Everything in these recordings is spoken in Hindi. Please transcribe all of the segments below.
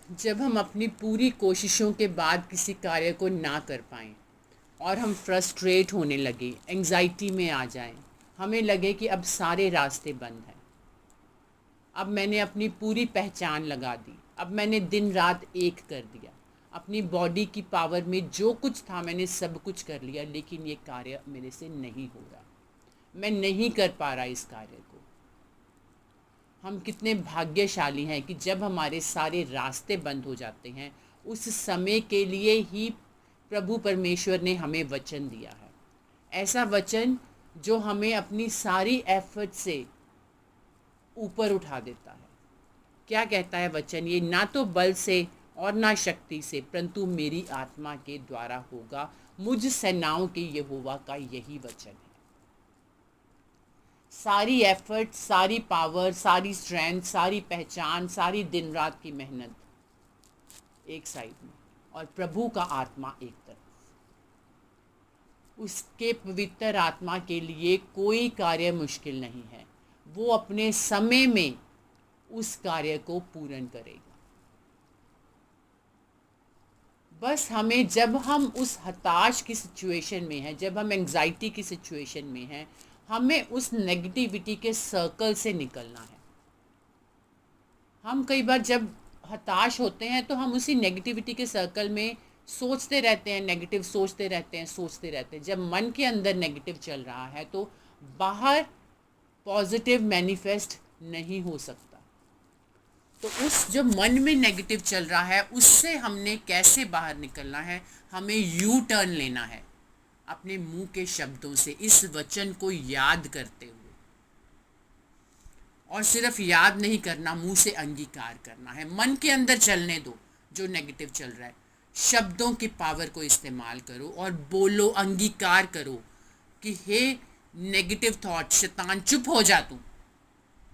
जब हम अपनी पूरी कोशिशों के बाद किसी कार्य को ना कर पाएं और हम फ्रस्ट्रेट होने लगे, एंजाइटी में आ जाएं, हमें लगे कि अब सारे रास्ते बंद हैं, अब मैंने अपनी पूरी पहचान लगा दी, अब मैंने दिन रात एक कर दिया, अपनी बॉडी की पावर में जो कुछ था मैंने सब कुछ कर लिया, लेकिन ये कार्य मेरे से नहीं हो रहा, मैं नहीं कर पा रहा इस कार्य को। हम कितने भाग्यशाली हैं कि जब हमारे सारे रास्ते बंद हो जाते हैं, उस समय के लिए ही प्रभु परमेश्वर ने हमें वचन दिया है। ऐसा वचन जो हमें अपनी सारी एफर्ट से ऊपर उठा देता है। क्या कहता है वचन? ये ना तो बल से और ना शक्ति से, परंतु मेरी आत्मा के द्वारा होगा, मुझ सेनाओं के यहोवा का यही वचन है। सारी एफर्ट, सारी पावर, सारी स्ट्रेंथ, सारी पहचान, सारी दिन रात की मेहनत एक साइड में, और प्रभु का आत्मा एक तरफ। उसके पवित्र आत्मा के लिए कोई कार्य मुश्किल नहीं है। वो अपने समय में उस कार्य को पूर्ण करेगा। बस हमें, जब हम उस हताश की सिचुएशन में हैं, जब हम एंग्जाइटी की सिचुएशन में हैं, हमें उस नेगेटिविटी के सर्कल से निकलना है। हम कई बार जब हताश होते हैं तो हम उसी नेगेटिविटी के सर्कल में सोचते रहते हैं, नेगेटिव सोचते रहते हैं, सोचते रहते हैं। जब मन के अंदर नेगेटिव चल रहा है तो बाहर पॉजिटिव मैनिफेस्ट नहीं हो सकता। तो उस जो मन में नेगेटिव चल रहा है उससे हमने कैसे बाहर निकलना है? हमें यू टर्न लेना है अपने मुंह के शब्दों से, इस वचन को याद करते हुए। और सिर्फ याद नहीं करना, मुंह से अंगीकार करना है। मन के अंदर चलने दो जो नेगेटिव चल रहा है, शब्दों की पावर को इस्तेमाल करो और बोलो, अंगीकार करो कि हे नेगेटिव थॉट, शैतान चुप हो जा तू।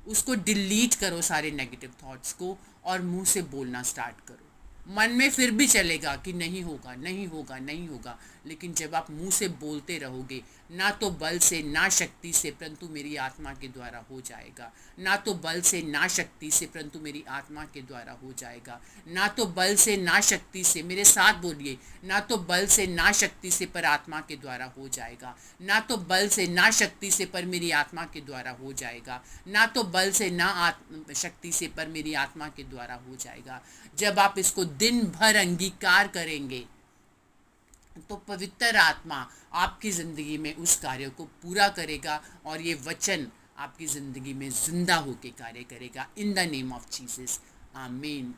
उसको डिलीट करो सारे नेगेटिव थॉट्स को और मुंह से बोलना स्टार्ट करो। मन में फिर भी चलेगा कि नहीं होगा, नहीं होगा, नहीं होगा, लेकिन जब आप मुंह से बोलते रहोगे, ना तो बल से ना शक्ति से, परंतु मेरी आत्मा के द्वारा हो जाएगा। ना तो बल से ना शक्ति से, परंतु मेरी आत्मा के द्वारा हो जाएगा। ना तो बल से ना शक्ति से, मेरे साथ बोलिए, ना तो बल से ना शक्ति से, पर आत्मा के द्वारा हो जाएगा। ना तो बल से ना शक्ति से, पर मेरी आत्मा के द्वारा हो जाएगा। ना तो बल से ना शक्ति से, पर मेरी आत्मा के द्वारा हो जाएगा। जब आप इसको दिन भर अंगीकार करेंगे तो पवित्र आत्मा आपकी ज़िंदगी में उस कार्य को पूरा करेगा और ये वचन आपकी ज़िंदगी में जिंदा होकर कार्य करेगा। In the name of Jesus, आमीन।